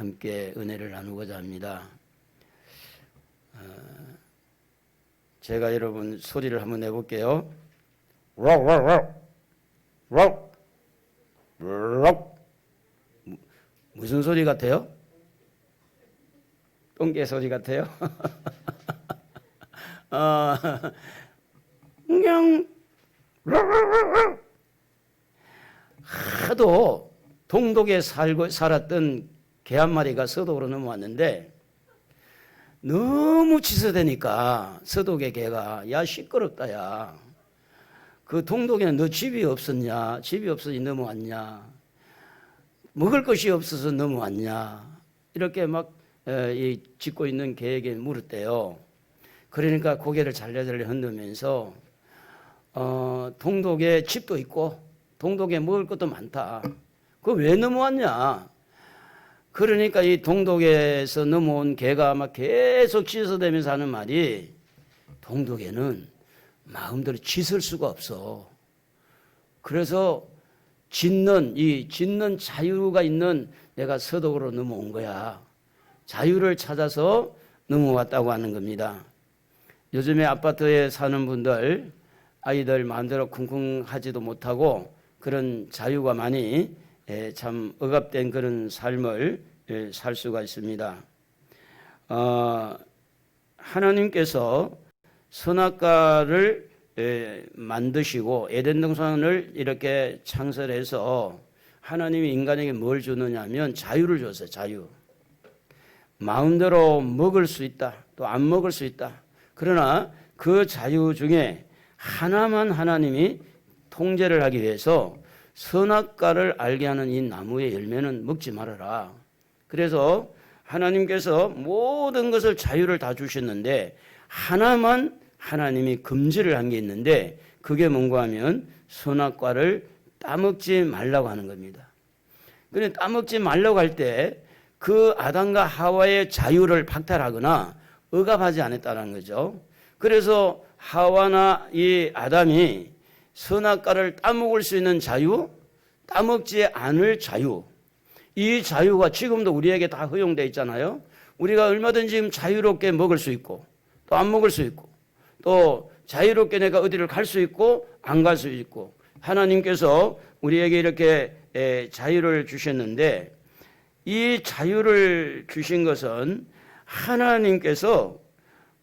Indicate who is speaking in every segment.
Speaker 1: 함께 은혜를 나누고자 합니다. 제가 여러분 소리를 한번 내볼게요. 무슨 소리 같아요? 똥개 소리 같아요? 그냥 하도 동독에 살았던 개 한 마리가 서독으로 넘어왔는데 너무 치서대니까 서독의 개가 야 시끄럽다 야. 그 동독에는 너 집이 없었냐? 집이 없어서 넘어왔냐? 먹을 것이 없어서 넘어왔냐? 이렇게 막 짓고 있는 개에게 물었대요. 그러니까 고개를 잘려잘려 흔들면서 동독에 집도 있고 동독에 먹을 것도 많다. 그거 왜 넘어왔냐? 그러니까 이 동독에서 넘어온 개가 막 계속 짖어대면서 하는 말이 동독에는 마음대로 짖을 수가 없어. 그래서 짖는 자유가 있는 내가 서독으로 넘어온 거야. 자유를 찾아서 넘어왔다고 하는 겁니다. 요즘에 아파트에 사는 분들 아이들 마음대로 쿵쿵하지도 못하고 그런 자유가 많이 참 억압된 그런 삶을 살 수가 있습니다. 하나님께서 선악과를 만드시고 에덴 동산을 이렇게 창설해서 하나님이 인간에게 뭘 주느냐 하면 자유를 줬어요. 자유. 마음대로 먹을 수 있다. 또 안 먹을 수 있다. 그러나 그 자유 중에 하나만 하나님이 통제를 하기 위해서 선악과를 알게 하는 이 나무의 열매는 먹지 말아라. 그래서 하나님께서 모든 것을 자유를 다 주셨는데 하나만 하나님이 금지를 한 게 있는데 그게 뭔가 하면 선악과를 따먹지 말라고 하는 겁니다. 그런데 따먹지 말라고 할 때 그 아담과 하와의 자유를 박탈하거나 억압하지 않았다는 거죠. 그래서 하와나 이 아담이 선악과를 따먹을 수 있는 자유, 따먹지 않을 자유, 이 자유가 지금도 우리에게 다 허용되어 있잖아요. 우리가 얼마든지 지금 자유롭게 먹을 수 있고 또 안 먹을 수 있고 또 자유롭게 내가 어디를 갈 수 있고 안 갈 수 있고 하나님께서 우리에게 이렇게 자유를 주셨는데 이 자유를 주신 것은 하나님께서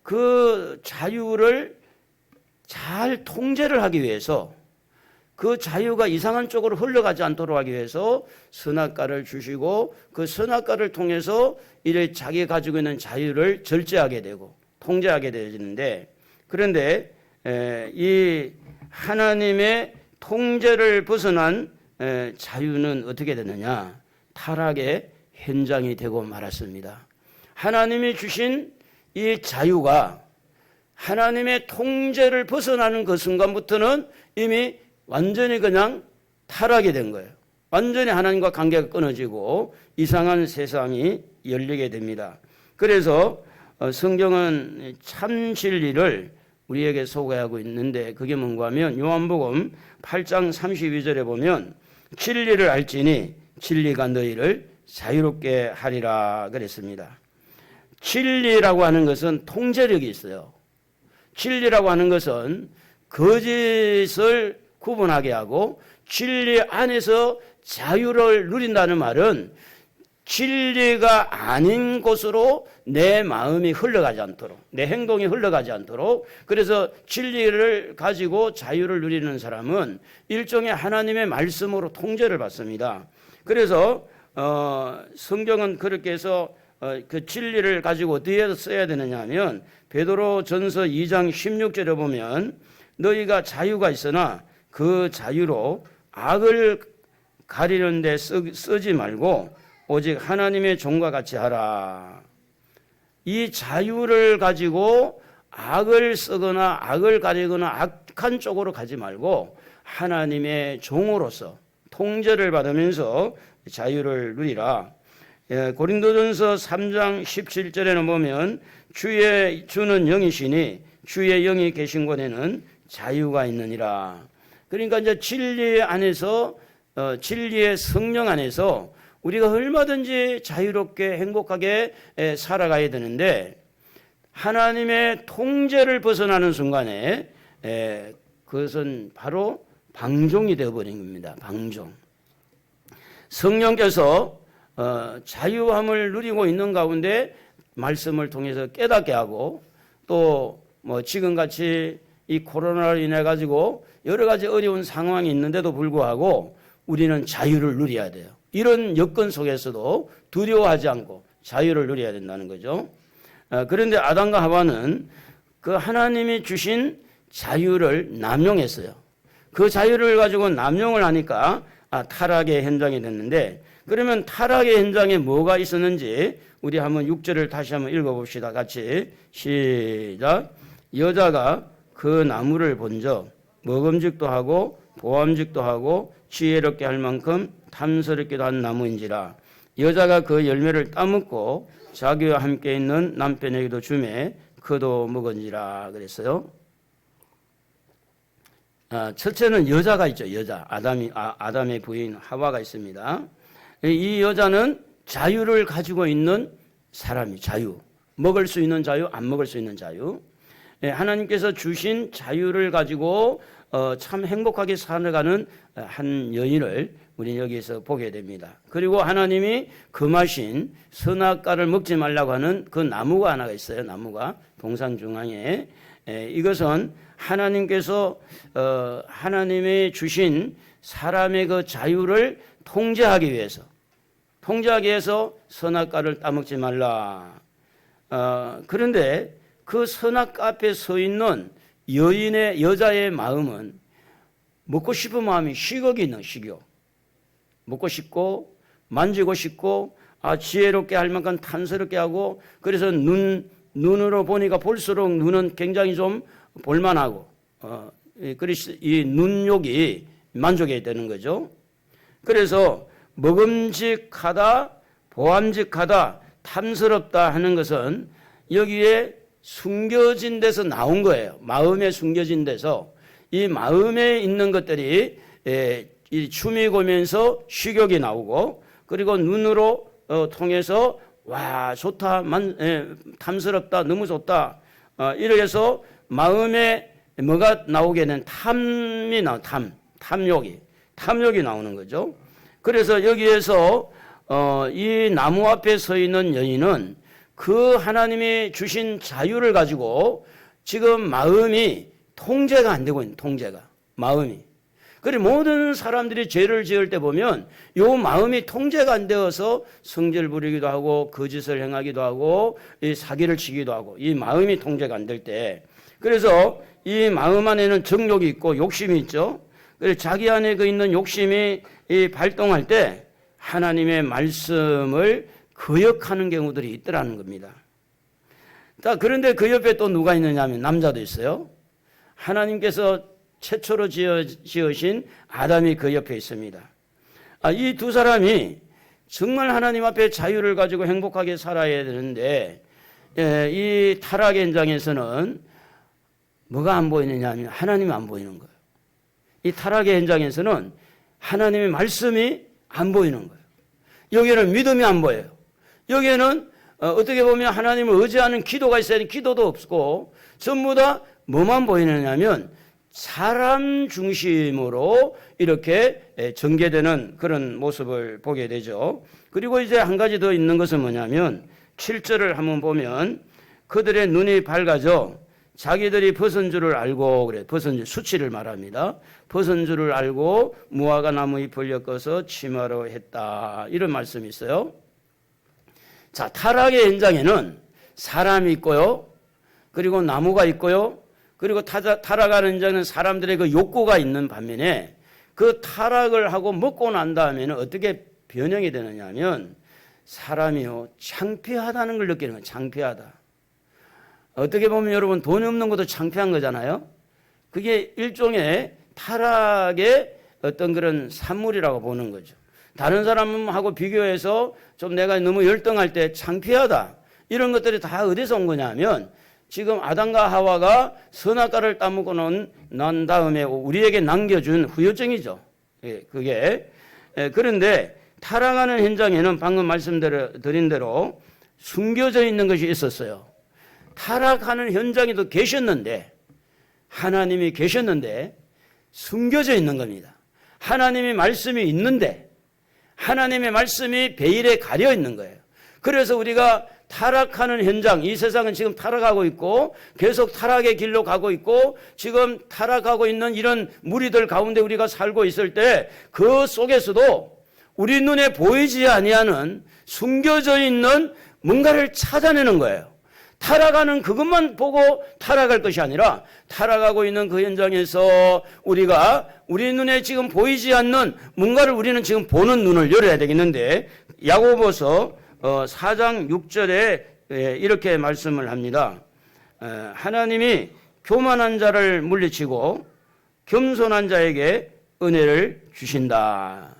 Speaker 1: 그 자유를 잘 통제를 하기 위해서 그 자유가 이상한 쪽으로 흘러가지 않도록 하기 위해서 선악과를 주시고 그 선악과를 통해서 이를 자기가 가지고 있는 자유를 절제하게 되고 통제하게 되어지는데 그런데 이 하나님의 통제를 벗어난 자유는 어떻게 되느냐? 타락의 현장이 되고 말았습니다. 하나님이 주신 이 자유가 하나님의 통제를 벗어나는 그 순간부터는 이미 완전히 그냥 타락이 된 거예요. 완전히 하나님과 관계가 끊어지고 이상한 세상이 열리게 됩니다. 그래서 성경은 참 진리를 우리에게 소개하고 있는데 그게 뭔가 하면 요한복음 8장 32절에 보면 진리를 알지니 진리가 너희를 자유롭게 하리라 그랬습니다. 진리라고 하는 것은 통제력이 있어요. 진리라고 하는 것은 거짓을 구분하게 하고 진리 안에서 자유를 누린다는 말은 진리가 아닌 곳으로 내 마음이 흘러가지 않도록 내 행동이 흘러가지 않도록 그래서 진리를 가지고 자유를 누리는 사람은 일종의 하나님의 말씀으로 통제를 받습니다. 그래서 성경은 그렇게 해서 그 진리를 가지고 어디에 써야 되느냐 하면 베드로전서 2장 16절에 보면 너희가 자유가 있으나 그 자유로 악을 가리는 데 쓰지 말고 오직 하나님의 종과 같이 하라. 이 자유를 가지고 악을 쓰거나 악을 가리거나 악한 쪽으로 가지 말고 하나님의 종으로서 통제를 받으면서 자유를 누리라. 고린도전서 3장 17절에는 보면 주는 영이시니 주의 영이 계신 곳에는 자유가 있느니라. 그러니까 이제 진리 안에서 진리의 성령 안에서 우리가 얼마든지 자유롭게 행복하게 살아가야 되는데 하나님의 통제를 벗어나는 순간에 그것은 바로 방종이 되어버린 겁니다. 방종. 성령께서 자유함을 누리고 있는 가운데 말씀을 통해서 깨닫게 하고 또 뭐 지금같이 이 코로나로 인해 가지고 여러 가지 어려운 상황이 있는데도 불구하고 우리는 자유를 누려야 돼요. 이런 여건 속에서도 두려워하지 않고 자유를 누려야 된다는 거죠. 그런데 아담과 하와는 그 하나님이 주신 자유를 남용했어요. 그 자유를 가지고 남용을 하니까 타락의 현장이 됐는데, 그러면 타락의 현장에 뭐가 있었는지 우리 한번 6절을 다시 한번 읽어봅시다. 같이 시작. 여자가 그 나무를 본적 먹음직도 하고 보암직도 하고 지혜롭게 할 만큼 탐스럽기도 한 나무인지라. 여자가 그 열매를 따먹고 자기와 함께 있는 남편에게도 주매 그도 먹은지라 그랬어요. 첫째는 여자가 있죠. 여자. 아담의 부인 하와가 있습니다. 이 여자는 자유를 가지고 있는 사람이, 자유. 먹을 수 있는 자유, 안 먹을 수 있는 자유. 하나님께서 주신 자유를 가지고 참 행복하게 살아가는 한 여인을 우리는 여기에서 보게 됩니다. 그리고 하나님이 금하신 선악과를 먹지 말라고 하는 그 나무가 하나가 있어요. 나무가 동산 중앙에. 이것은 하나님께서 하나님이 주신 사람의 그 자유를 통제하기 위해서 선악과를 따먹지 말라. 그런데 그 선악과 앞에 서 있는 여자의 마음은 먹고 싶은 마음이 식욕이 있는 식욕. 먹고 싶고 만지고 싶고 지혜롭게 할 만큼 탐스럽게 하고, 그래서 눈으로 보니까 볼수록 눈은 굉장히 좀 볼만하고 그래서 이 눈욕이 만족해야 되는 거죠. 그래서 먹음직하다, 보암직하다, 탐스럽다 하는 것은 여기에 숨겨진 데서 나온 거예요. 마음에 숨겨진 데서 이 마음에 있는 것들이 이 춤이 고면서 식욕이 나오고, 그리고 눈으로 통해서 와 좋다, 탐스럽다, 너무 좋다, 이렇게 해서 마음에 뭐가 나오게 되는 탐욕이 나오는 거죠. 그래서 여기에서 이 나무 앞에 서 있는 여인은 그 하나님이 주신 자유를 가지고 지금 마음이 통제가 안 되고 있는, 마음이. 그리고 모든 사람들이 죄를 지을 때 보면 이 마음이 통제가 안 되어서 성질 부리기도 하고 거짓을 행하기도 하고 이 사기를 치기도 하고, 이 마음이 통제가 안 될 때, 그래서 이 마음 안에는 정욕이 있고 욕심이 있죠. 그래서 자기 안에 그 있는 욕심이 발동할 때 하나님의 말씀을 거역하는 경우들이 있더라는 겁니다. 그런데 그 옆에 또 누가 있느냐 하면 남자도 있어요. 하나님께서 최초로 지으신 아담이 그 옆에 있습니다. 이 두 사람이 정말 하나님 앞에 자유를 가지고 행복하게 살아야 되는데 이 타락의 현장에서는 뭐가 안 보이느냐 하면 하나님이 안 보이는 거예요. 이 타락의 현장에서는 하나님의 말씀이 안 보이는 거예요. 여기에는 믿음이 안 보여요. 여기에는 어떻게 보면 하나님을 의지하는 기도가 있어야 하는 기도도 없고, 전부 다 뭐만 보이느냐 하면 사람 중심으로 이렇게 전개되는 그런 모습을 보게 되죠. 그리고 이제 한 가지 더 있는 것은 뭐냐면 7절을 한번 보면 그들의 눈이 밝아져 자기들이 벗은 줄을 알고, 그래, 벗은 줄, 수치를 말합니다. 벗은 줄을 알고 무화과 나무 잎을 엮어서 침하로 했다, 이런 말씀이 있어요. 자, 타락의 현장에는 사람이 있고요, 그리고 나무가 있고요, 그리고 타락하는 현장에는 사람들의 그 욕구가 있는 반면에 그 타락을 하고 먹고 난 다음에는 어떻게 변형이 되느냐 하면 사람이요 창피하다는 걸 느끼는 거예요. 창피하다. 어떻게 보면 여러분 돈이 없는 것도 창피한 거잖아요. 그게 일종의 타락의 어떤 그런 산물이라고 보는 거죠. 다른 사람하고 비교해서 좀 내가 너무 열등할 때 창피하다, 이런 것들이 다 어디서 온 거냐면 지금 아담과 하와가 선악과를 따먹고 난 다음에 우리에게 남겨준 후유증이죠. 그게. 그런데 타락하는 현장에는 방금 말씀드린 대로 숨겨져 있는 것이 있었어요. 타락하는 현장에도 계셨는데, 하나님이 계셨는데 숨겨져 있는 겁니다. 하나님의 말씀이 있는데 하나님의 말씀이 베일에 가려 있는 거예요. 그래서 우리가 타락하는 현장, 이 세상은 지금 타락하고 있고 계속 타락의 길로 가고 있고 지금 타락하고 있는 이런 무리들 가운데 우리가 살고 있을 때 그 속에서도 우리 눈에 보이지 아니하는 숨겨져 있는 뭔가를 찾아내는 거예요. 타락하는 그것만 보고 타락할 것이 아니라 타락하고 있는 그 현장에서 우리가 우리 눈에 지금 보이지 않는 뭔가를 우리는 지금 보는 눈을 열어야 되겠는데, 야고보서 4장 6절에 이렇게 말씀을 합니다. 하나님이 교만한 자를 물리치고 겸손한 자에게 은혜를 주신다.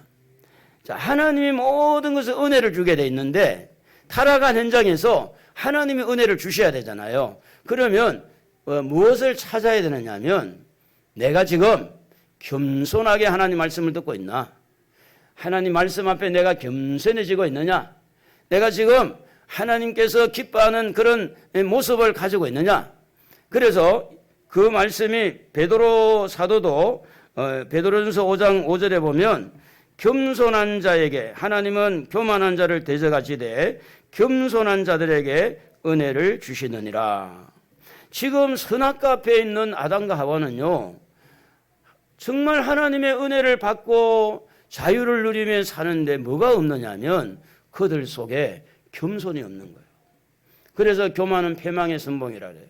Speaker 1: 자, 하나님이 모든 것을 은혜를 주게 돼 있는데 타락한 현장에서 하나님이 은혜를 주셔야 되잖아요. 그러면 무엇을 찾아야 되느냐 하면, 내가 지금 겸손하게 하나님 말씀을 듣고 있나? 하나님 말씀 앞에 내가 겸손해지고 있느냐? 내가 지금 하나님께서 기뻐하는 그런 모습을 가지고 있느냐? 그래서 그 말씀이 베드로 사도도 베드로전서 5장 5절에 보면 겸손한 자에게, 하나님은 교만한 자를 대적하시되 겸손한 자들에게 은혜를 주시느니라. 지금 선악과 앞에 있는 아담과 하와는요, 정말 하나님의 은혜를 받고 자유를 누리며 사는데 뭐가 없느냐면 그들 속에 겸손이 없는 거예요. 그래서 교만은 패망의 선봉이라 그래요.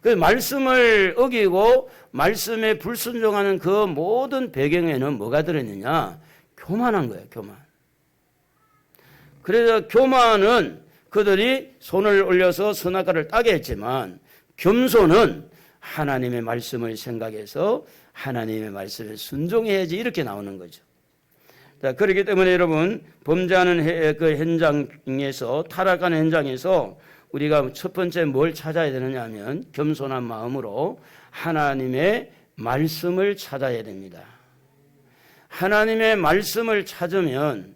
Speaker 1: 그 말씀을 어기고 말씀에 불순종하는 그 모든 배경에는 뭐가 들어있느냐? 교만한 거예요, 교만. 그래서 교만은 그들이 손을 올려서 선악과를 따게 했지만, 겸손은 하나님의 말씀을 생각해서 하나님의 말씀에 순종해야지, 이렇게 나오는 거죠. 자, 그렇기 때문에 여러분, 범죄하는 그 현장에서, 타락하는 현장에서 우리가 첫 번째 뭘 찾아야 되느냐 하면 겸손한 마음으로 하나님의 말씀을 찾아야 됩니다. 하나님의 말씀을 찾으면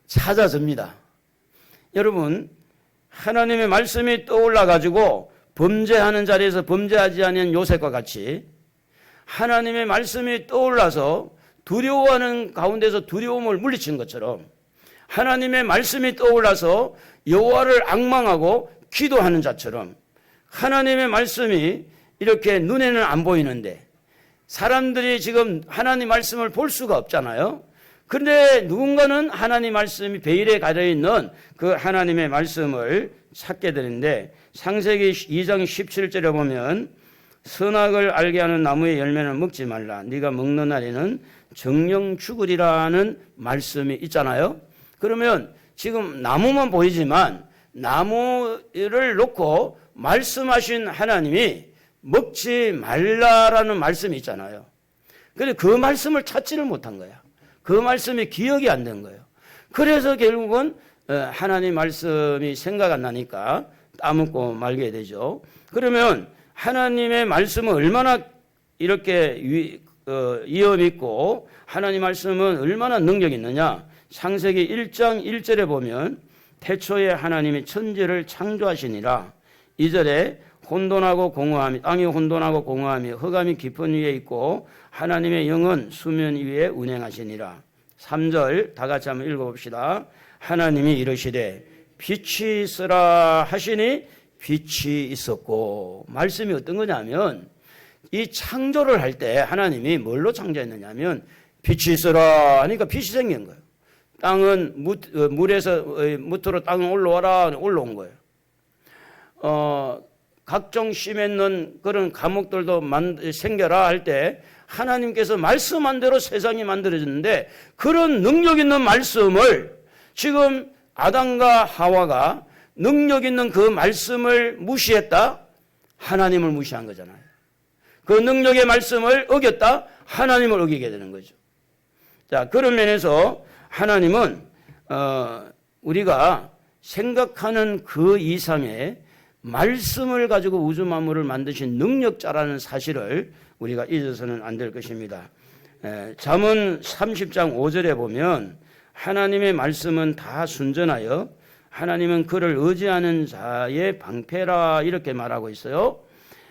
Speaker 1: 찾아집니다. 여러분, 하나님의 말씀이 떠올라 가지고 범죄하는 자리에서 범죄하지 않은 요셉과 같이 하나님의 말씀이 떠올라서 두려워하는 가운데서 두려움을 물리친 것처럼, 하나님의 말씀이 떠올라서 여호와를 앙망하고 기도하는 자처럼, 하나님의 말씀이 이렇게 눈에는 안 보이는데 사람들이 지금 하나님 말씀을 볼 수가 없잖아요. 그런데 누군가는 하나님 말씀이 베일에 가려있는 그 하나님의 말씀을 찾게 되는데, 창세기 2장 17절에 보면 선악을 알게 하는 나무의 열매는 먹지 말라, 네가 먹는 날에는 정령 죽으리라는 말씀이 있잖아요. 그러면 지금 나무만 보이지만 나무를 놓고 말씀하신 하나님이 먹지 말라라는 말씀이 있잖아요. 그런데 그 말씀을 찾지를 못한 거야. 그 말씀이 기억이 안 된 거예요. 그래서 결국은 하나님 말씀이 생각 안 나니까 따먹고 말게 되죠. 그러면 하나님의 말씀은 얼마나 이렇게 위험 있고 하나님 말씀은 얼마나 능력이 있느냐. 창세기 1장 1절에 보면 태초에 하나님이 천지를 창조하시니라. 2절에 혼돈하고 공허함이, 땅이 혼돈하고 공허함이 흑암이 깊은 위에 있고 하나님의 영은 수면 위에 운행하시니라. 3절 다 같이 한번 읽어봅시다. 하나님이 이르시되 빛이 있으라 하시니 빛이 있었고. 말씀이 어떤 거냐면, 이 창조를 할 때 하나님이 뭘로 창조했느냐면 빛이 있으라 하니까 빛이 생긴 거예요. 땅은 물에서 무토로 땅은 올라와라, 올라온 거예요. 각종 씨 맺는 그런 과목들도 생겨라 할 때 하나님께서 말씀한 대로 세상이 만들어졌는데, 그런 능력 있는 말씀을 지금 아담과 하와가 능력 있는 그 말씀을 무시했다? 하나님을 무시한 거잖아요. 그 능력의 말씀을 어겼다? 하나님을 어기게 되는 거죠. 자, 그런 면에서 하나님은 우리가 생각하는 그 이상의 말씀을 가지고 우주 만물을 만드신 능력자라는 사실을 우리가 잊어서는 안 될 것입니다. 잠언 30장 5절에 보면 하나님의 말씀은 다 순전하여 하나님은 그를 의지하는 자의 방패라 이렇게 말하고 있어요.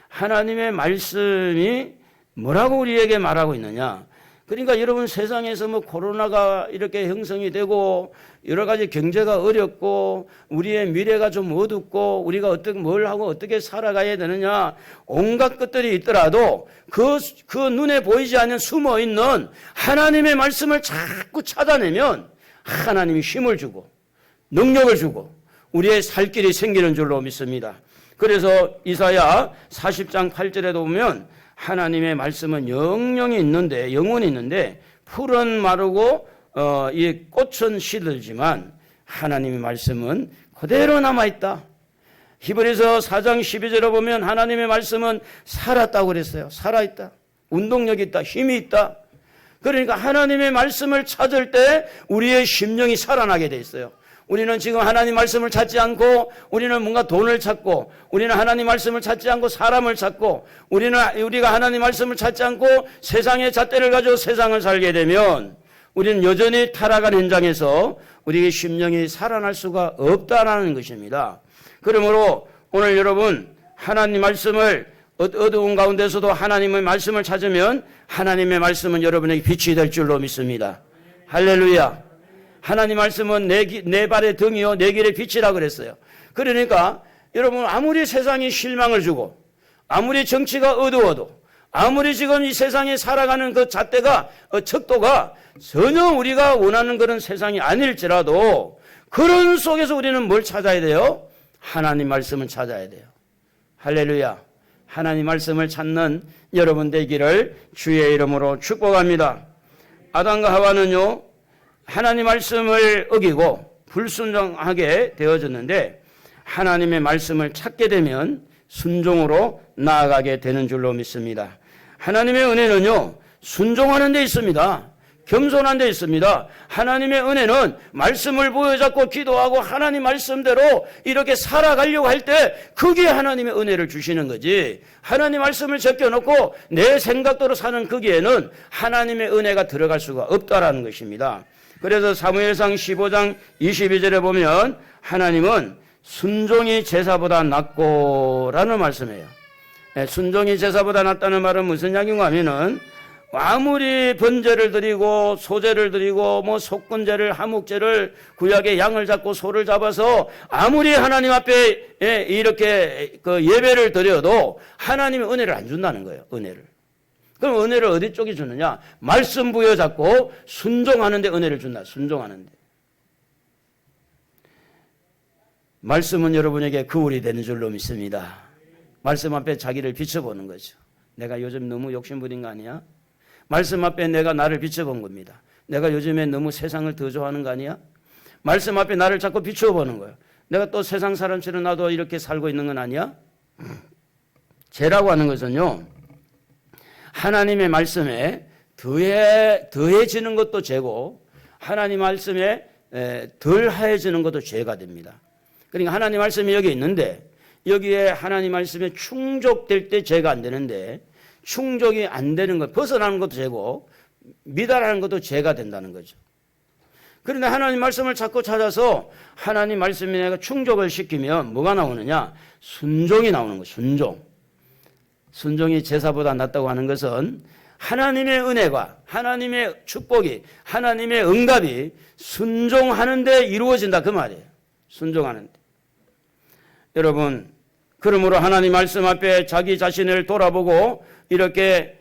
Speaker 1: 하나님의 말씀이 뭐라고 우리에게 말하고 있느냐? 그러니까 여러분 세상에서 뭐 코로나가 이렇게 형성이 되고 여러 가지 경제가 어렵고 우리의 미래가 좀 어둡고 우리가 어떻게 뭘 하고 어떻게 살아가야 되느냐 온갖 것들이 있더라도 그 눈에 보이지 않는 숨어 있는 하나님의 말씀을 자꾸 찾아내면 하나님이 힘을 주고 능력을 주고 우리의 살 길이 생기는 줄로 믿습니다. 그래서 이사야 40장 8절에도 보면 하나님의 말씀은 영영이 있는데 영혼이 있는데 풀은 마르고 이 꽃은 시들지만 하나님의 말씀은 그대로 남아있다. 히브리서 4장 12절에 보면 하나님의 말씀은 살았다고 그랬어요. 살아있다. 운동력이 있다. 힘이 있다. 그러니까 하나님의 말씀을 찾을 때 우리의 심령이 살아나게 돼 있어요. 우리는 지금 하나님 말씀을 찾지 않고 우리는 뭔가 돈을 찾고 우리는 하나님 말씀을 찾지 않고 사람을 찾고 우리가 하나님 말씀을 찾지 않고 세상의 잣대를 가지고 세상을 살게 되면 우리는 여전히 타락한 현장에서 우리의 심령이 살아날 수가 없다라는 것입니다. 그러므로 오늘 여러분 하나님 말씀을 어두운 가운데서도 하나님의 말씀을 찾으면 하나님의 말씀은 여러분에게 빛이 될 줄로 믿습니다. 할렐루야. 하나님 말씀은 내 발의 등이요 내 길의 빛이라 그랬어요. 그러니까 여러분 아무리 세상이 실망을 주고 아무리 정치가 어두워도 아무리 지금 이 세상에 살아가는 그 잣대가 척도가 전혀 우리가 원하는 그런 세상이 아닐지라도 그런 속에서 우리는 뭘 찾아야 돼요? 하나님 말씀을 찾아야 돼요. 할렐루야. 하나님 말씀을 찾는 여러분 되기를 주의 이름으로 축복합니다. 아담과 하와는요 하나님 말씀을 어기고 불순종하게 되어졌는데 하나님의 말씀을 찾게 되면 순종으로 나아가게 되는 줄로 믿습니다. 하나님의 은혜는요 순종하는 데 있습니다. 겸손한 데 있습니다. 하나님의 은혜는 말씀을 부여잡고 기도하고 하나님 말씀대로 이렇게 살아가려고 할 때 그게 하나님의 은혜를 주시는 거지. 하나님 말씀을 제껴놓고 내 생각대로 사는 거기에는 하나님의 은혜가 들어갈 수가 없다라는 것입니다. 그래서 사무엘상 15장 22절에 보면 하나님은 순종이 제사보다 낫고라는 말씀이에요. 순종이 제사보다 낫다는 말은 무슨 이야기인가 하면은 아무리 번제를 드리고 소제를 드리고 뭐 속건제를 하묵제를 구약의 양을 잡고 소를 잡아서 아무리 하나님 앞에 이렇게 그 예배를 드려도 하나님의 은혜를 안 준다는 거예요. 은혜를. 그럼 은혜를 어디 쪽에 주느냐? 말씀 부여잡고 순종하는데 은혜를 준다. 순종하는데. 말씀은 여러분에게 거울이 되는 줄로 믿습니다. 말씀 앞에 자기를 비춰보는 거죠. 내가 요즘 너무 욕심부린 거 아니야? 말씀 앞에 내가 나를 비춰본 겁니다. 내가 요즘에 너무 세상을 더 좋아하는 거 아니야? 말씀 앞에 나를 자꾸 비춰보는 거예요. 내가 또 세상 사람처럼 나도 이렇게 살고 있는 건 아니야? 죄라고 하는 것은요. 하나님의 말씀에 더해지는 것도 죄고 하나님 말씀에 덜 하해지는 것도 죄가 됩니다. 그러니까 하나님 말씀이 여기 있는데 여기에 하나님 말씀에 충족될 때 죄가 안 되는데 충족이 안 되는 것, 벗어나는 것도 죄고 미달하는 것도 죄가 된다는 거죠. 그런데 하나님 말씀을 자꾸 찾아서 하나님 말씀에 내가 충족을 시키면 뭐가 나오느냐? 순종이 나오는 거예요. 순종. 순종이 제사보다 낫다고 하는 것은 하나님의 은혜가 하나님의 축복이 하나님의 응답이 순종하는 데 이루어진다 그 말이에요. 순종하는 데. 여러분 그러므로 하나님 말씀 앞에 자기 자신을 돌아보고 이렇게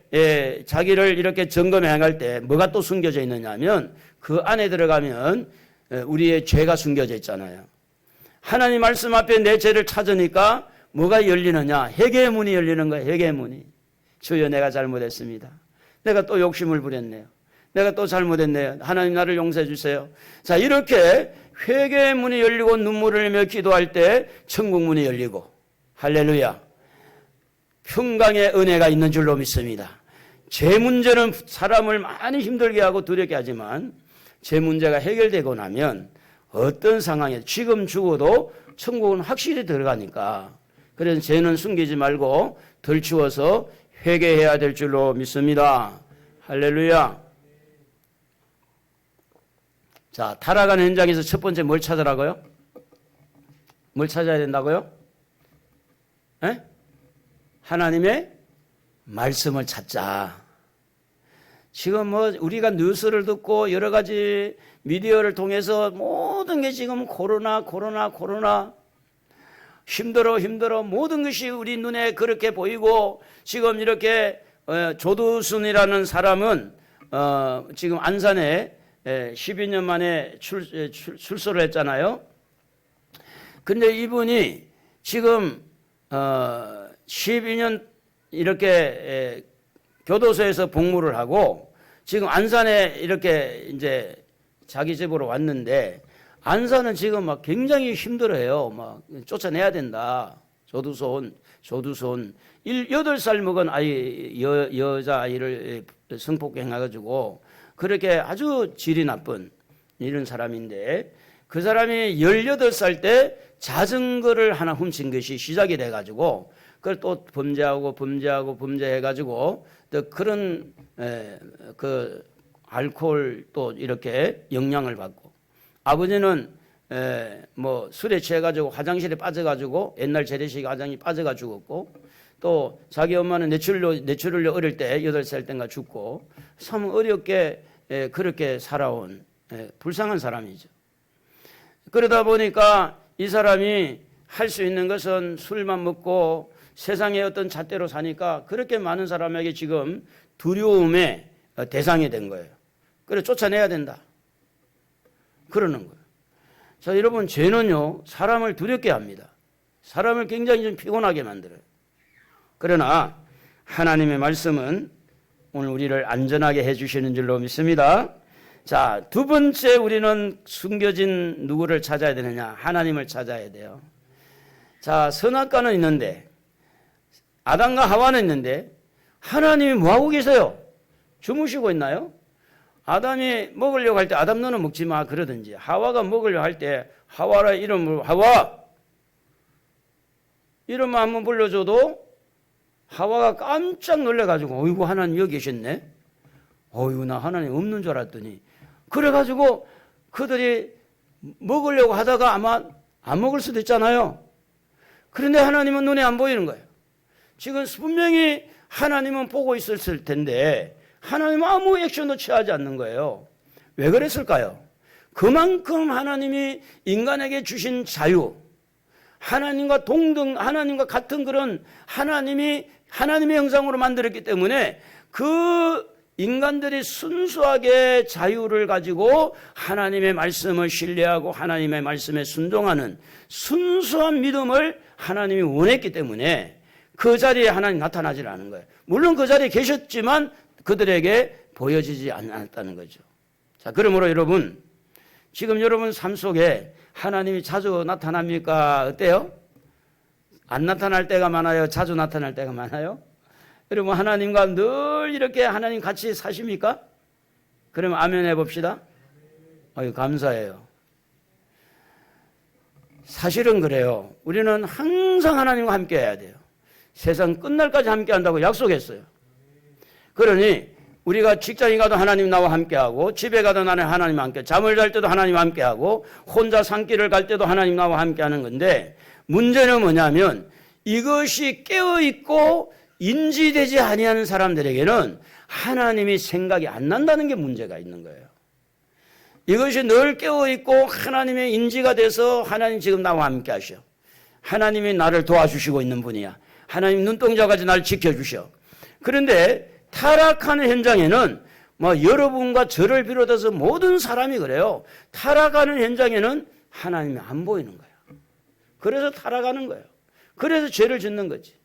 Speaker 1: 자기를 이렇게 점검해 나갈 때 뭐가 또 숨겨져 있느냐 하면 그 안에 들어가면 우리의 죄가 숨겨져 있잖아요. 하나님 말씀 앞에 내 죄를 찾으니까 뭐가 열리느냐? 회개의 문이 열리는 거예요. 회개의 문이. 주여 내가 잘못했습니다. 내가 또 욕심을 부렸네요. 내가 또 잘못했네요. 하나님 나를 용서해 주세요. 자 이렇게 회개의 문이 열리고 눈물을 흘리며 기도할 때 천국 문이 열리고 할렐루야. 평강의 은혜가 있는 줄로 믿습니다. 죄 문제는 사람을 많이 힘들게 하고 두렵게 하지만 죄 문제가 해결되고 나면 어떤 상황에 지금 죽어도 천국은 확실히 들어가니까 그래서 죄는 숨기지 말고 덜치워서 회개해야 될 줄로 믿습니다. 할렐루야. 자, 타락하는 현장에서 첫 번째 뭘 찾으라고요? 뭘 찾아야 된다고요? 에? 하나님의 말씀을 찾자. 지금 뭐 우리가 뉴스를 듣고 여러 가지 미디어를 통해서 모든 게 지금 코로나 힘들어 모든 것이 우리 눈에 그렇게 보이고 지금 이렇게 조두순이라는 사람은 지금 안산에 12년 만에 출소를 했잖아요. 근데 이분이 지금 12년 이렇게 교도소에서 복무를 하고 지금 안산에 이렇게 이제 자기 집으로 왔는데 안산은 지금 막 굉장히 힘들어요. 막 쫓아내야 된다. 조두손 8살 먹은 아이 여자아이를 성폭행해가지고 그렇게 아주 질이 나쁜 이런 사람인데 그 사람이 18살 때 자전거를 하나 훔친 것이 시작이 돼가지고 그걸 또 범죄해가지고 또 그런 그 알코올 또 이렇게 영향을 받고 아버지는 뭐 술에 취해가지고 화장실에 빠져가지고 옛날 재래식 화장이 빠져가 죽었고 또 자기 엄마는 뇌출혈로 어릴 때 8살 때인가 죽고 참 어렵게 그렇게 살아온 불쌍한 사람이죠. 그러다 보니까 이 사람이 할 수 있는 것은 술만 먹고 세상의 어떤 잣대로 사니까 그렇게 많은 사람에게 지금 두려움의 대상이 된 거예요. 그래 쫓아내야 된다. 그러는 거예요. 자, 여러분 죄는요 사람을 두렵게 합니다. 사람을 굉장히 좀 피곤하게 만들어요. 그러나 하나님의 말씀은 오늘 우리를 안전하게 해주시는 줄로 믿습니다. 자, 두 번째 우리는 숨겨진 누구를 찾아야 되느냐? 하나님을 찾아야 돼요. 자, 선악과는 있는데 아담과 하와는 있는데 하나님이 뭐하고 계세요? 주무시고 있나요? 아담이 먹으려고 할 때 아담 너는 먹지 마 그러든지 하와가 먹으려고 할 때 하와라 이름으로 하와 이름만 한번 불러줘도 하와가 깜짝 놀래가지고 어이구 하나님 여기 계셨네. 어이구 나 하나님 없는 줄 알았더니 그래가지고 그들이 먹으려고 하다가 아마 안 먹을 수도 있잖아요. 그런데 하나님은 눈에 안 보이는 거예요. 지금 분명히 하나님은 보고 있었을 텐데 하나님은 아무 액션도 취하지 않는 거예요. 왜 그랬을까요? 그만큼 하나님이 인간에게 주신 자유, 하나님과 동등, 하나님과 같은 그런 하나님의 형상으로 만들었기 때문에 그 인간들이 순수하게 자유를 가지고 하나님의 말씀을 신뢰하고 하나님의 말씀에 순종하는 순수한 믿음을 하나님이 원했기 때문에 그 자리에 하나님 나타나지 않은 거예요. 물론 그 자리에 계셨지만 그들에게 보여지지 않았다는 거죠. 자, 그러므로 여러분, 지금 여러분 삶 속에 하나님이 자주 나타납니까? 어때요? 안 나타날 때가 많아요? 자주 나타날 때가 많아요? 여러분, 하나님과 늘 이렇게 하나님 같이 사십니까? 그러면 아멘 해봅시다. 아유, 감사해요. 사실은 그래요. 우리는 항상 하나님과 함께 해야 돼요. 세상 끝날까지 함께 한다고 약속했어요. 그러니 우리가 직장에 가도 하나님 나와 함께하고 집에 가도 나는 하나님 함께 잠을 잘 때도 하나님 함께하고 혼자 산길을 갈 때도 하나님 나와 함께하는 건데 문제는 뭐냐면 이것이 깨어있고 인지되지 아니하는 사람들에게는 하나님이 생각이 안 난다는 게 문제가 있는 거예요. 이것이 늘 깨어있고 하나님의 인지가 돼서 하나님 지금 나와 함께 하셔. 하나님이 나를 도와주시고 있는 분이야. 하나님 눈동자까지 나를 지켜주셔. 그런데 타락하는 현장에는 뭐 여러분과 저를 비롯해서 모든 사람이 그래요. 타락하는 현장에는 하나님이 안 보이는 거예요. 그래서 타락하는 거예요. 그래서 죄를 짓는 거지.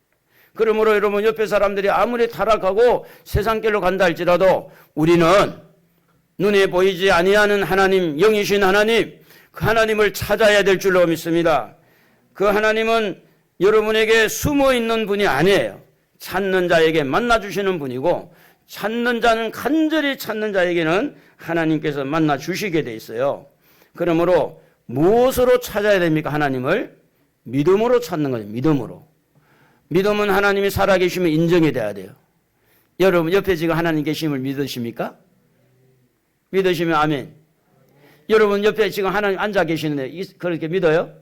Speaker 1: 그러므로 여러분 옆에 사람들이 아무리 타락하고 세상길로 간다 할지라도 우리는 눈에 보이지 아니하는 하나님, 영이신 하나님, 그 하나님을 찾아야 될 줄로 믿습니다. 그 하나님은 여러분에게 숨어 있는 분이 아니에요. 찾는 자에게 만나주시는 분이고 찾는 자는 간절히 찾는 자에게는 하나님께서 만나주시게 돼 있어요. 그러므로 무엇으로 찾아야 됩니까? 하나님을 믿음으로 찾는 거죠. 믿음으로. 믿음은 하나님이 살아계시면 인정이 돼야 돼요. 여러분 옆에 지금 하나님 계심을 믿으십니까? 믿으시면 아멘. 여러분 옆에 지금 하나님 앉아 계시는데 그렇게 믿어요?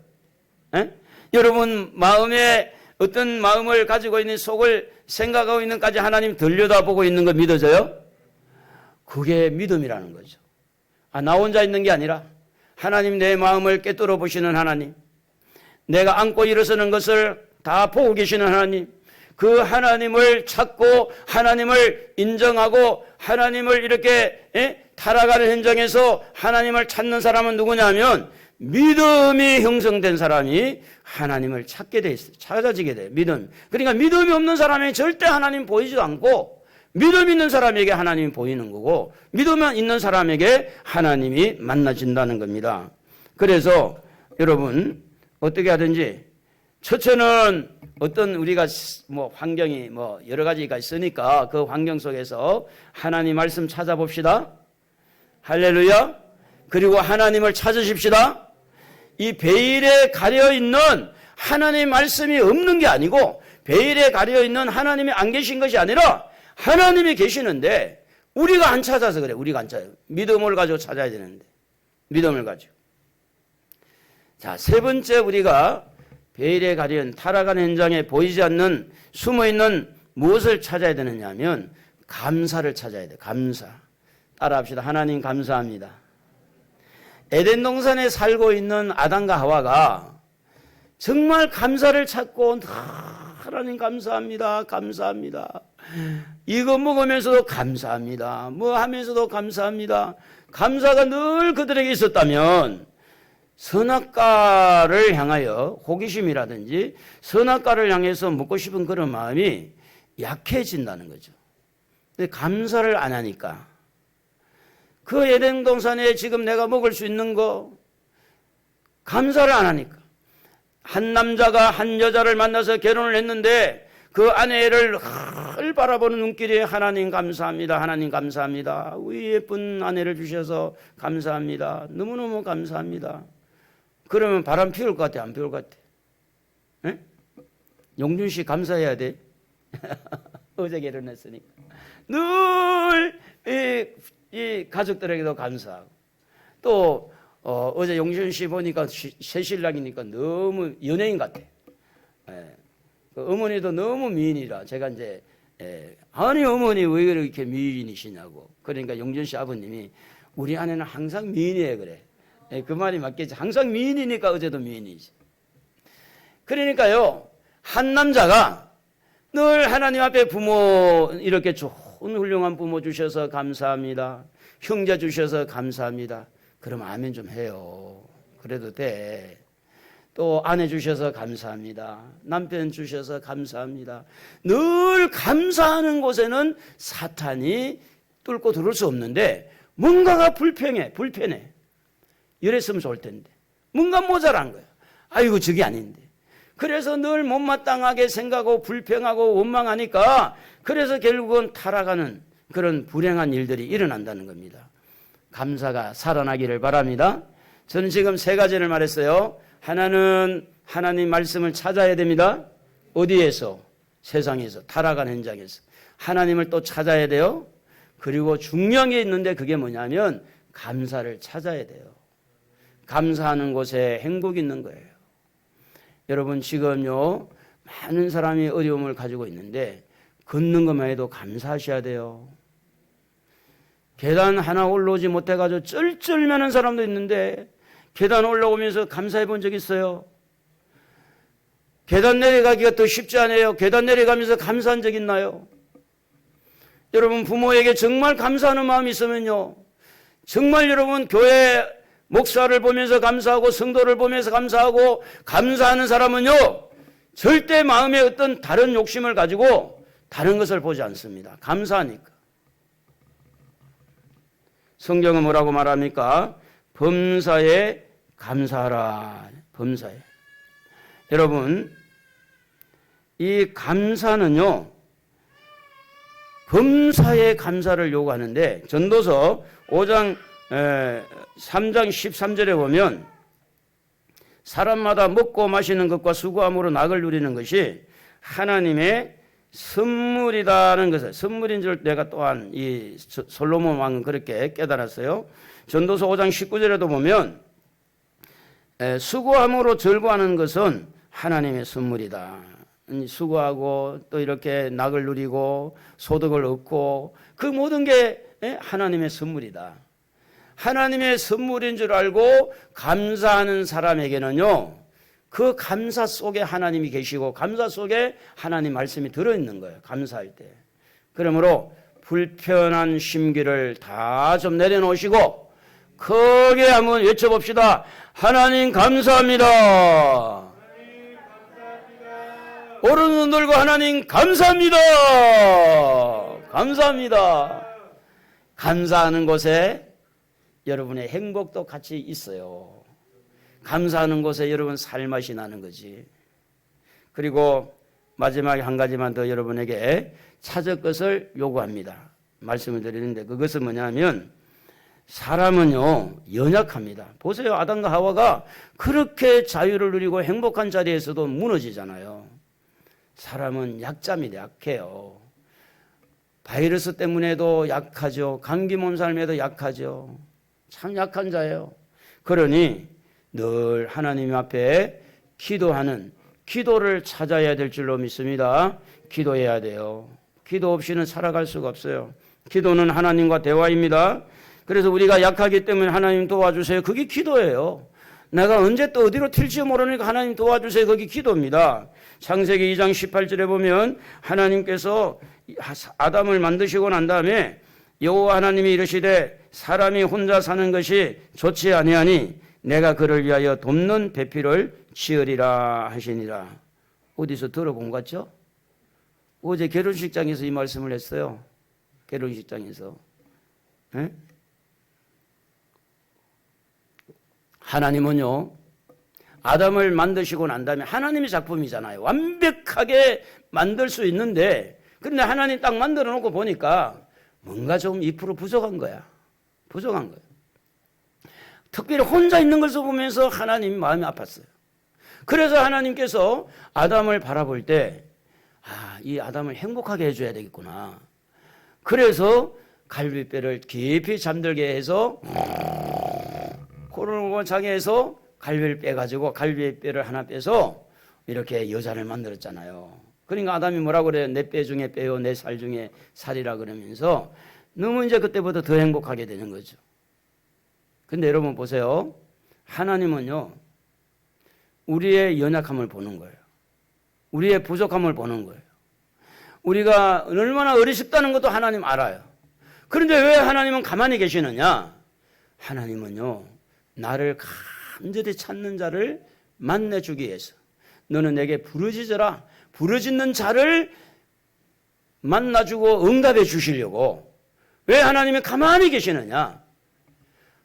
Speaker 1: 에? 여러분 마음에 어떤 마음을 가지고 있는 속을 생각하고 있는까지 하나님 들여다보고 있는 거 믿어져요? 그게 믿음이라는 거죠. 나 혼자 있는 게 아니라 하나님 내 마음을 꿰뚫어 보시는 하나님, 내가 안고 일어서는 것을 다 보고 계시는 하나님, 그 하나님을 찾고 하나님을 인정하고 하나님을 이렇게 타락하는 현장에서 하나님을 찾는 사람은 누구냐면 믿음이 형성된 사람이 하나님을 찾게 돼 있어요. 찾아지게 돼요. 믿음. 그러니까 믿음이 없는 사람이 절대 하나님 보이지도 않고 믿음 있는 사람에게 하나님이 보이는 거고 믿음 있는 사람에게 하나님이 만나진다는 겁니다. 그래서 여러분 어떻게 하든지 첫째는 어떤 우리가 뭐 환경이 뭐 여러 가지가 있으니까 그 환경 속에서 하나님 말씀 찾아봅시다. 할렐루야. 그리고 하나님을 찾으십시다. 이 베일에 가려있는 하나님 말씀이 없는 게 아니고 베일에 가려있는 하나님이 안 계신 것이 아니라 하나님이 계시는데 우리가 안 찾아서 그래. 우리가 안 찾아요. 믿음을 가지고 찾아야 되는데 믿음을 가지고. 자, 세 번째 우리가 베일에 가려운 타락한 현장에 보이지 않는 숨어있는 무엇을 찾아야 되느냐 하면 감사를 찾아야 돼. 감사. 따라합시다. 하나님 감사합니다. 에덴 동산에 살고 있는 아담과 하와가 정말 감사를 찾고 하나님 감사합니다. 감사합니다. 이거 먹으면서도 감사합니다. 뭐 하면서도 감사합니다. 감사가 늘 그들에게 있었다면 선악과를 향하여 호기심이라든지 선악과를 향해서 먹고 싶은 그런 마음이 약해진다는 거죠. 근데 감사를 안 하니까 그 에덴 동산에 지금 내가 먹을 수 있는 거 감사를 안 하니까 한 남자가 한 여자를 만나서 결혼을 했는데 그 아내를 늘 바라보는 눈길이 하나님 감사합니다. 하나님 감사합니다. 우리 예쁜 아내를 주셔서 감사합니다. 너무너무 감사합니다. 그러면 바람 피울 것 같아? 안 피울 것 같아? 에? 용준 씨 감사해야 돼. 어제 결혼했으니까. 늘 이 가족들에게도 감사하고 또 어제 용준 씨 보니까 새 신랑이니까 너무 연예인 같아. 그 어머니도 너무 미인이라 제가 이제 아니 어머니 왜 이렇게 미인이시냐고. 그러니까 용준 씨 아버님이 우리 아내는 항상 미인이에요 그래. 그 말이 맞겠지. 항상 미인이니까 어제도 미인이지. 그러니까요 한 남자가 늘 하나님 앞에 부모 이렇게 좋은 훌륭한 부모 주셔서 감사합니다. 형제 주셔서 감사합니다. 그럼 아멘 좀 해요. 그래도 돼. 또 아내 주셔서 감사합니다. 남편 주셔서 감사합니다. 늘 감사하는 곳에는 사탄이 뚫고 들어올 수 없는데 뭔가가 불편해. 이랬으면 좋을 텐데 뭔가 모자란 거야. 아이고 저게 아닌데. 그래서 늘 못마땅하게 생각하고 불평하고 원망하니까 그래서 결국은 타락하는 그런 불행한 일들이 일어난다는 겁니다. 감사가 살아나기를 바랍니다. 저는 지금 세 가지를 말했어요. 하나는 하나님 말씀을 찾아야 됩니다. 어디에서? 세상에서, 타락한 현장에서. 하나님을 또 찾아야 돼요. 그리고 중요한 게 있는데 그게 뭐냐면 감사를 찾아야 돼요. 감사하는 곳에 행복이 있는 거예요. 여러분 지금요 많은 사람이 어려움을 가지고 있는데 걷는 것만 해도 감사하셔야 돼요. 계단 하나 올라오지 못해가지고 쩔쩔매는 사람도 있는데 계단 올라오면서 감사해 본 적 있어요? 계단 내려가기가 더 쉽지 않아요? 계단 내려가면서 감사한 적 있나요? 여러분 부모에게 정말 감사하는 마음이 있으면요 정말 여러분 교회 목사를 보면서 감사하고 성도를 보면서 감사하고 감사하는 사람은요 절대 마음에 어떤 다른 욕심을 가지고 다른 것을 보지 않습니다. 감사하니까. 성경은 뭐라고 말합니까? 범사에 감사하라. 범사에. 여러분 이 감사는요 범사에 감사를 요구하는데 전도서 5장 3장 13절에 보면 사람마다 먹고 마시는 것과 수고함으로 낙을 누리는 것이 하나님의 선물이라는 것을, 선물인 줄 내가 또한 이 솔로몬 왕은 그렇게 깨달았어요. 전도서 5장 19절에도 보면 수고함으로 절구하는 것은 하나님의 선물이다. 수고하고 또 이렇게 낙을 누리고 소득을 얻고 그 모든 게 하나님의 선물이다. 하나님의 선물인 줄 알고 감사하는 사람에게는요, 그 감사 속에 하나님이 계시고 감사 속에 하나님 말씀이 들어있는 거예요. 감사할 때. 그러므로 불편한 심기를 다 좀 내려놓으시고 크게 한번 외쳐봅시다. 하나님 감사합니다. 오른손 들고 하나님 감사합니다. 감사합니다. 감사하는 곳에 여러분의 행복도 같이 있어요. 감사하는 곳에 여러분 살맛이 나는 거지. 그리고 마지막에 한 가지만 더 여러분에게 찾을 것을 요구합니다. 말씀을 드리는데 그것은 뭐냐면 사람은요 연약합니다. 보세요. 아담과 하와가 그렇게 자유를 누리고 행복한 자리에서도 무너지잖아요. 사람은 약자입니다. 약해요. 바이러스 때문에도 약하죠. 감기 몸살에도 약하죠. 참 약한 자예요. 그러니 늘 하나님 앞에 기도하는 기도를 찾아야 될 줄로 믿습니다. 기도해야 돼요. 기도 없이는 살아갈 수가 없어요. 기도는 하나님과 대화입니다. 그래서 우리가 약하기 때문에 하나님 도와주세요. 그게 기도예요. 내가 언제 또 어디로 튈지 모르니까 하나님 도와주세요. 그게 기도입니다. 창세기 2장 18절에 보면 하나님께서 아담을 만드시고 난 다음에 여호와 하나님이 이르시되 사람이 혼자 사는 것이 좋지 아니하니 내가 그를 위하여 돕는 배필을 지으리라 하시니라. 어디서 들어본 것 같죠? 어제 결혼식장에서 이 말씀을 했어요. 결혼식장에서. 에? 하나님은요 아담을 만드시고 난 다음에 하나님의 작품이잖아요. 완벽하게 만들 수 있는데 그런데 하나님 딱 만들어 놓고 보니까 뭔가 좀 2% 부족한 거야. 부족한 거예요. 특별히 혼자 있는 것을 보면서 하나님 마음이 아팠어요. 그래서 하나님께서 아담을 바라볼 때 이 아담을 행복하게 해줘야 되겠구나. 그래서 갈비뼈를 깊이 잠들게 해서 코를 자게 해서 갈비를 빼가지고 갈비뼈를 하나 빼서 이렇게 여자를 만들었잖아요. 그러니까 아담이 뭐라고 그래요? 내 뼈 중에 뼈요 내 살 중에 살이라 그러면서 너무 이제 그때부터 더 행복하게 되는 거죠. 근데 여러분 보세요. 하나님은요 우리의 연약함을 보는 거예요. 우리의 부족함을 보는 거예요. 우리가 얼마나 어리석다는 것도 하나님 알아요. 그런데 왜 하나님은 가만히 계시느냐? 하나님은요 나를 간절히 찾는 자를 만나주기 위해서 너는 내게 부르짖어라. 부르짖는 자를 만나주고 응답해 주시려고. 왜 하나님이 가만히 계시느냐?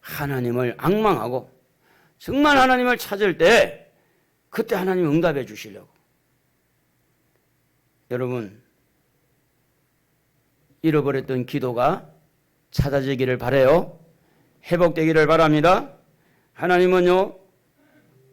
Speaker 1: 하나님을 앙망하고 정말 하나님을 찾을 때 그때 하나님 응답해 주시려고. 여러분 잃어버렸던 기도가 찾아지기를 바라요. 회복되기를 바랍니다. 하나님은요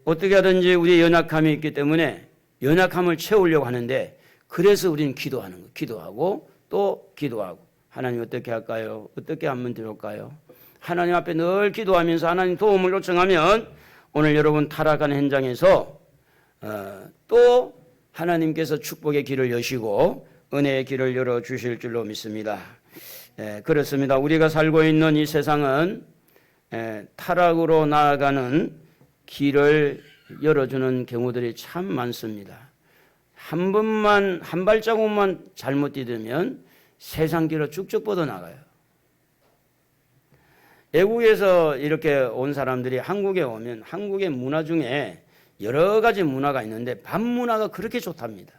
Speaker 1: 어떻게 하든지 우리의 연약함이 있기 때문에 연약함을 채우려고 하는데 그래서 우리는 기도하는 거예요. 기도하고 또 기도하고. 하나님 어떻게 할까요? 어떻게 하면 좋을까요? 하나님 앞에 늘 기도하면서 하나님 도움을 요청하면 오늘 여러분 타락한 현장에서 또 하나님께서 축복의 길을 여시고 은혜의 길을 열어주실 줄로 믿습니다. 그렇습니다. 우리가 살고 있는 이 세상은 타락으로 나아가는 길을 열어주는 경우들이 참 많습니다. 한 번만 한 발자국만 잘못 디디면 세상 길로 쭉쭉 뻗어나가요. 외국에서 이렇게 온 사람들이 한국에 오면 한국의 문화 중에 여러 가지 문화가 있는데 밤 문화가 그렇게 좋답니다.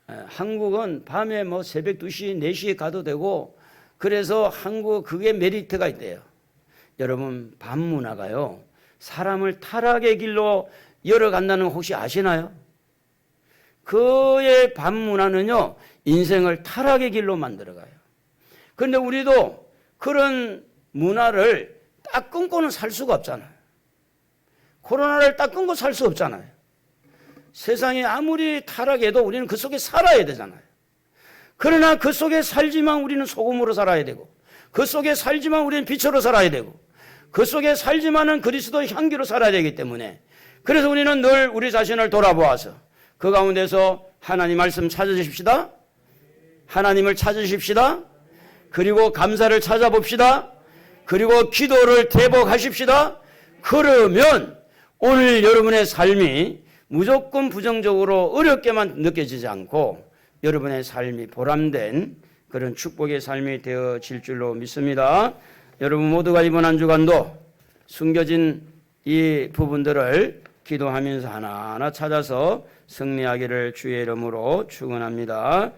Speaker 1: 한국은 밤에 뭐 새벽 2시, 4시에 가도 되고 그래서 한국 그게 메리트가 있대요. 여러분 밤 문화가요 사람을 타락의 길로 열어간다는 거 혹시 아시나요? 그의 밤 문화는요 인생을 타락의 길로 만들어가요. 그런데 우리도 그런 문화를 딱 끊고는 살 수가 없잖아요. 코로나를 딱 끊고 살 수 없잖아요. 세상이 아무리 타락해도 우리는 그 속에 살아야 되잖아요. 그러나 그 속에 살지만 우리는 소금으로 살아야 되고, 그 속에 살지만 우리는 빛으로 살아야 되고, 그 속에 살지만은 그리스도 향기로 살아야 되기 때문에, 그래서 우리는 늘 우리 자신을 돌아보아서 그 가운데서 하나님 말씀 찾으십시다. 하나님을 찾으십시다. 그리고 감사를 찾아봅시다. 그리고 기도를 대복하십시다. 그러면 오늘 여러분의 삶이 무조건 부정적으로 어렵게만 느껴지지 않고 여러분의 삶이 보람된 그런 축복의 삶이 되어질 줄로 믿습니다. 여러분 모두가 이번 한 주간도 숨겨진 이 부분들을 기도하면서 하나하나 찾아서 승리하기를 주의 이름으로 축원합니다.